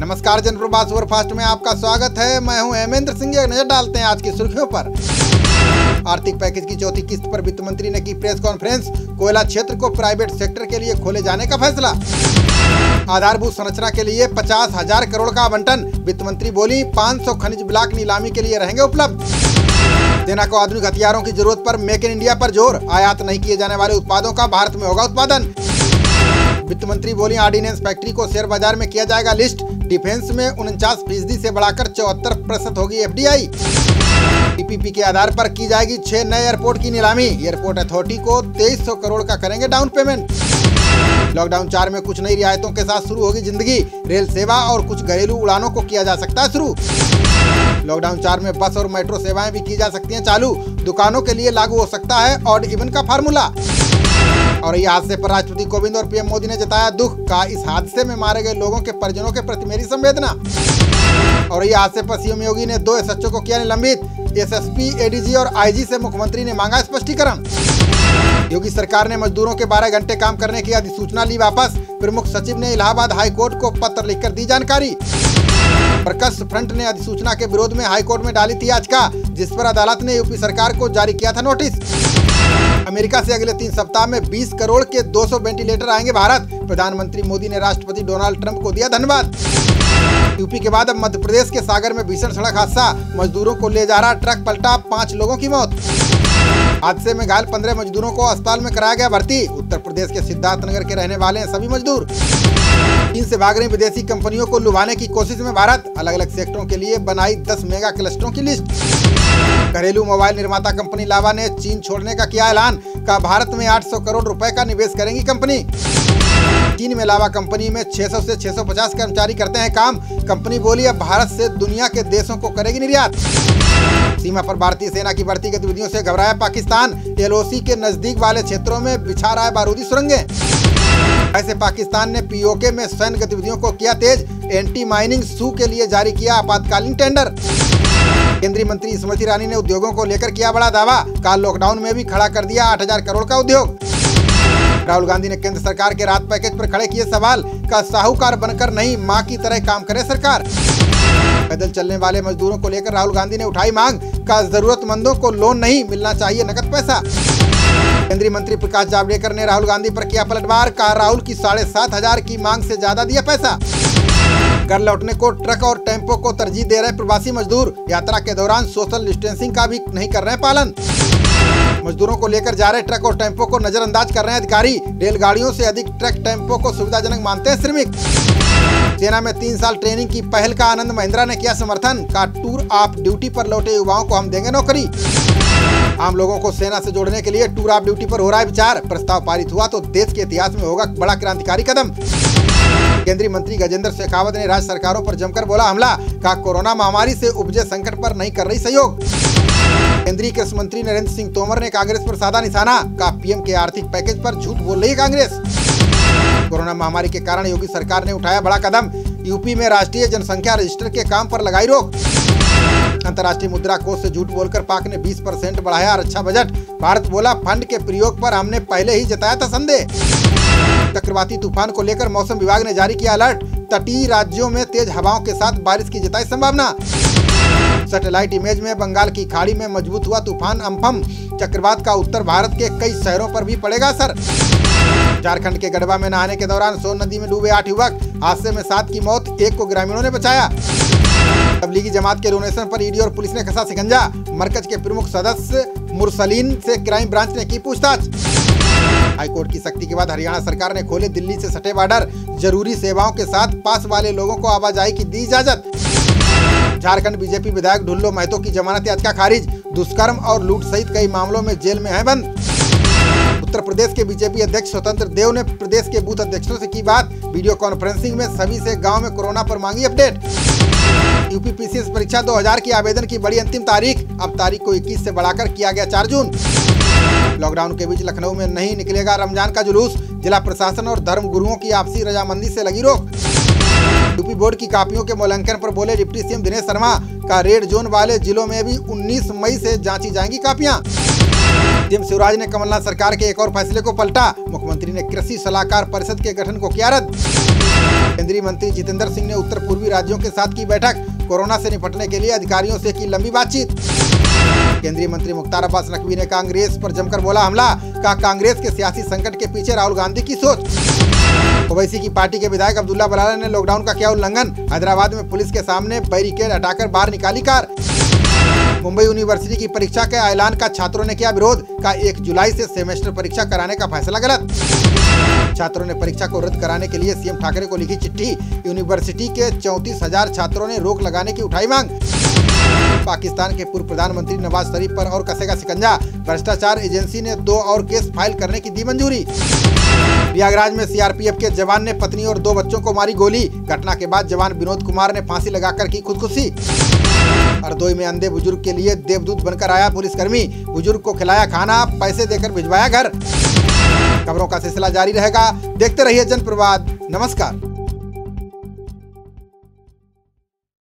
नमस्कार, जनप्रवास सुपरफास्ट में आपका स्वागत है। मैं हूं हेमेंद्र सिंह। एक नजर डालते हैं आज की सुर्खियों पर। आर्थिक पैकेज की चौथी किस्त पर वित्त मंत्री ने की प्रेस कॉन्फ्रेंस। कोयला क्षेत्र को प्राइवेट सेक्टर के लिए खोले जाने का फैसला। आधारभूत संरचना के लिए 50,000 करोड़ का आवंटन। वित्त मंत्री बोली 500 खनिज ब्लॉक नीलामी के लिए रहेंगे उपलब्ध। सेना को आधुनिक हथियारों की जरूरत पर मेक इन इंडिया पर जोर। आयात नहीं किए जाने वाले उत्पादों का भारत में होगा उत्पादन। वित्त मंत्री बोली ऑर्डिनेंस फैक्ट्री को शेयर बाजार में किया जाएगा लिस्ट। डिफेंस में 49% से बढ़ाकर 74% होगी एफडीआई। पीपीपी के आधार पर की जाएगी 6 नए एयरपोर्ट की नीलामी। एयरपोर्ट अथॉरिटी को 2300 करोड़ का करेंगे डाउन पेमेंट। लॉकडाउन 4 में कुछ नई रियायतों के साथ शुरू होगी जिंदगी। रेल सेवा और कुछ घरेलू उड़ानों को किया जा सकता है शुरू। लॉकडाउन 4 में बस और मेट्रो सेवाएं भी की जा सकती हैं चालू। दुकानों के लिए लागू हो सकता है ऑड इवन का फार्मूला। और ये हादसे पर राष्ट्रपति कोविंद और पीएम मोदी ने जताया दुख। कहा इस हादसे में मारे गए लोगों के परिजनों के प्रति मेरी संवेदना। और ये हादसे पर सीएम योगी ने 2 एसएचओ को किया निलंबित। एसएसपी, एडीजी और आईजी से मुख्यमंत्री ने मांगा स्पष्टीकरण। योगी सरकार ने मजदूरों के 12 घंटे काम करने की अधिसूचना ली वापस। प्रमुख सचिव ने इलाहाबाद हाईकोर्ट को पत्र लिखकर दी जानकारी। प्रकाश फ्रंट ने अधिसूचना के विरोध में हाईकोर्ट में डाली थी याचिका, जिस पर अदालत ने यूपी सरकार को जारी किया था नोटिस। अमेरिका से अगले 3 सप्ताह में 20 करोड़ के 200 वेंटिलेटर आएंगे भारत। प्रधानमंत्री मोदी ने राष्ट्रपति डोनाल्ड ट्रंप को दिया धन्यवाद। यूपी के बाद अब मध्य प्रदेश के सागर में भीषण सड़क हादसा। मजदूरों को ले जा रहा ट्रक पलटा, 5 लोगों की मौत। हादसे में घायल 15 मजदूरों को अस्पताल में कराया गया भर्ती। उत्तर प्रदेश के सिद्धार्थनगर के रहने वाले हैं सभी मजदूर। चीन से भाग रही विदेशी कंपनियों को लुभाने की कोशिश में भारत। अलग अलग सेक्टरों के लिए बनाई 10 मेगा क्लस्टरों की लिस्ट। घरेलू मोबाइल निर्माता कंपनी लावा ने चीन छोड़ने का किया ऐलान। का भारत में 800 करोड़ रुपए का निवेश करेगी कंपनी। चीन में लावा कंपनी में 600 से 650 कर्मचारी करते हैं काम। कंपनी बोली अब भारत से दुनिया के देशों को करेगी निर्यात। सीमा पर भारतीय सेना की बढ़ती गतिविधियों से घबराया पाकिस्तान। एलओसी के नजदीक वाले क्षेत्रों में बिछा रहा है बारूदी सुरंगें। ऐसे पाकिस्तान ने पीओके में सैन्य गतिविधियों को किया तेज। एंटी माइनिंग सू के लिए जारी किया आपातकालीन टेंडर। केंद्रीय मंत्री स्मृति ईरानी ने उद्योगों को लेकर किया बड़ा दावा। कल लॉकडाउन में भी खड़ा कर दिया 8,000 करोड़ का उद्योग। राहुल गांधी ने केंद्र सरकार के राहत पैकेज पर खड़े किए सवाल। का साहूकार बनकर नहीं, मां की तरह काम करे सरकार। पैदल चलने वाले मजदूरों को लेकर राहुल गांधी ने उठाई मांग। का जरूरतमंदों को लोन नहीं, मिलना चाहिए नकद पैसा। केंद्रीय मंत्री प्रकाश जावड़ेकर ने राहुल गांधी पर किया पलटवार। कहा राहुल की 7,500 की मांग से ज्यादा दिया पैसा। घर लौटने को ट्रक और टेम्पो को तरजीह दे रहे प्रवासी मजदूर। यात्रा के दौरान सोशल डिस्टेंसिंग का भी नहीं कर रहे पालन। मजदूरों को लेकर जा रहे ट्रक और टेम्पो को नजरअंदाज कर रहे हैं अधिकारी। रेलगाड़ियों से अधिक ट्रक टेम्पो को सुविधाजनक मानते हैं श्रमिक। सेना में 3 साल ट्रेनिंग की पहल का आनंद महिंद्रा ने किया समर्थन। का टूर ऑफ ड्यूटी पर लौटे युवाओं को हम देंगे नौकरी। आम लोगों को सेना से जोड़ने के लिए टूर ऑफ ड्यूटी पर हो रहा है विचार। प्रस्ताव पारित हुआ तो देश के इतिहास में होगा बड़ा क्रांतिकारी कदम। केंद्रीय मंत्री गजेंद्र शेखावत ने राज्य सरकारों पर जमकर बोला हमला। कहा कोरोना महामारी से उपजे संकट पर नहीं कर रही सहयोग। केंद्रीय कृषि मंत्री नरेंद्र सिंह तोमर ने कांग्रेस पर साधा निशाना। कहा पीएम के आर्थिक पैकेज पर झूठ बोल रही है कांग्रेस। कोरोना महामारी के कारण योगी सरकार ने उठाया बड़ा कदम। यूपी में राष्ट्रीय जनसंख्या रजिस्टर के काम पर लगाई रोक। अंतर्राष्ट्रीय मुद्रा कोष से झूठ बोलकर पाक ने 20% बढ़ाया रक्षा बजट। भारत बोला फंड के प्रयोग पर हमने पहले ही जताया था संदेह। चक्रवाती तूफान को लेकर मौसम विभाग ने जारी किया अलर्ट। तटीय राज्यों में तेज हवाओं के साथ बारिश की जताई संभावना। सैटेलाइट इमेज में बंगाल की खाड़ी में मजबूत हुआ तूफान अम्फन। चक्रवात का उत्तर भारत के कई शहरों पर भी पड़ेगा असर। झारखंड के गढ़वा में नहाने के दौरान सोन नदी में डूबे 8 युवक। हादसे में 7 की मौत, 1 को ग्रामीणों ने बचाया। तबलीगी जमात के डोनेशन पर ईडी और पुलिस ने कसा शिकंजा। मरकज के प्रमुख सदस्य मुरसलीन से क्राइम ब्रांच ने की पूछताछ। हाईकोर्ट की सख्ती के बाद हरियाणा सरकार ने खोले दिल्ली से सटे बॉर्डर। जरूरी सेवाओं के साथ पास वाले लोगों को आवाजाही की दी इजाजत। झारखंड बीजेपी विधायक ढुल्लो महतो की जमानत याचिका खारिज। दुष्कर्म और लूट सहित कई मामलों में जेल में है बंद। उत्तर प्रदेश के बीजेपी अध्यक्ष स्वतंत्र देव ने प्रदेश के बूथ अध्यक्षों से की बात। वीडियो कॉन्फ्रेंसिंग में सभी से गांव में कोरोना पर मांगी अपडेट। यूपी पीसीएस परीक्षा 2000 की आवेदन की बड़ी अंतिम तारीख। अब तारीख को 21 से बढ़ाकर किया गया 4 जून। लॉकडाउन के बीच लखनऊ में नहीं निकलेगा रमजान का जुलूस। जिला प्रशासन और धर्म गुरुओं की आपसी रजामंदी से लगी रोक। यूपी बोर्ड की कापियों के मूल्यांकन पर बोले डिप्टी सीएम दिनेश शर्मा। का रेड जोन वाले जिलों में भी 19 मई से जांची जाएंगी कापियां। सीएम शिवराज ने कमलनाथ सरकार के एक और फैसले को पलटा। मुख्यमंत्री ने कृषि सलाहकार परिषद के गठन को किया रद्द। केंद्रीय मंत्री जितेंद्र सिंह ने उत्तर पूर्वी राज्यों के साथ की बैठक, कोरोना से निपटने के लिए अधिकारियों से की लंबी बातचीत। केंद्रीय मंत्री मुख्तार अब्बास नकवी ने कांग्रेस पर जमकर बोला हमला, कहा कांग्रेस के सियासी संकट के पीछे राहुल गांधी की सोच। ओवैसी की पार्टी के विधायक अब्दुल्ला बलाला ने लॉकडाउन का किया उल्लंघन, हैदराबाद में पुलिस के सामने बैरिकेड हटाकर बाहर निकाली कार। मुंबई यूनिवर्सिटी की परीक्षा के ऐलान का छात्रों ने किया विरोध, का 1 जुलाई से सेमेस्टर परीक्षा कराने का फैसला गलत। छात्रों ने परीक्षा को रद्द कराने के लिए सीएम ठाकरे को लिखी चिट्ठी, यूनिवर्सिटी के 34,000 छात्रों ने रोक लगाने की उठाई मांग। पाकिस्तान के पूर्व प्रधानमंत्री नवाज शरीफ पर और कसेगा शिकंजा, भ्रष्टाचार एजेंसी ने 2 और केस फाइल करने की दी मंजूरी। प्रयागराज में सीआरपीएफ के जवान ने पत्नी और 2 बच्चों को मारी गोली, घटना के बाद जवान विनोद कुमार ने फांसी लगाकर की खुदकुशी। हरदोई में अंधे बुजुर्ग के लिए देवदूत बनकर आया पुलिसकर्मी, बुजुर्ग को खिलाया खाना, पैसे देकर भिजवाया घर। खबरों का सिलसिला जारी रहेगा, देखते रहिए जनप्रवाद। नमस्कार।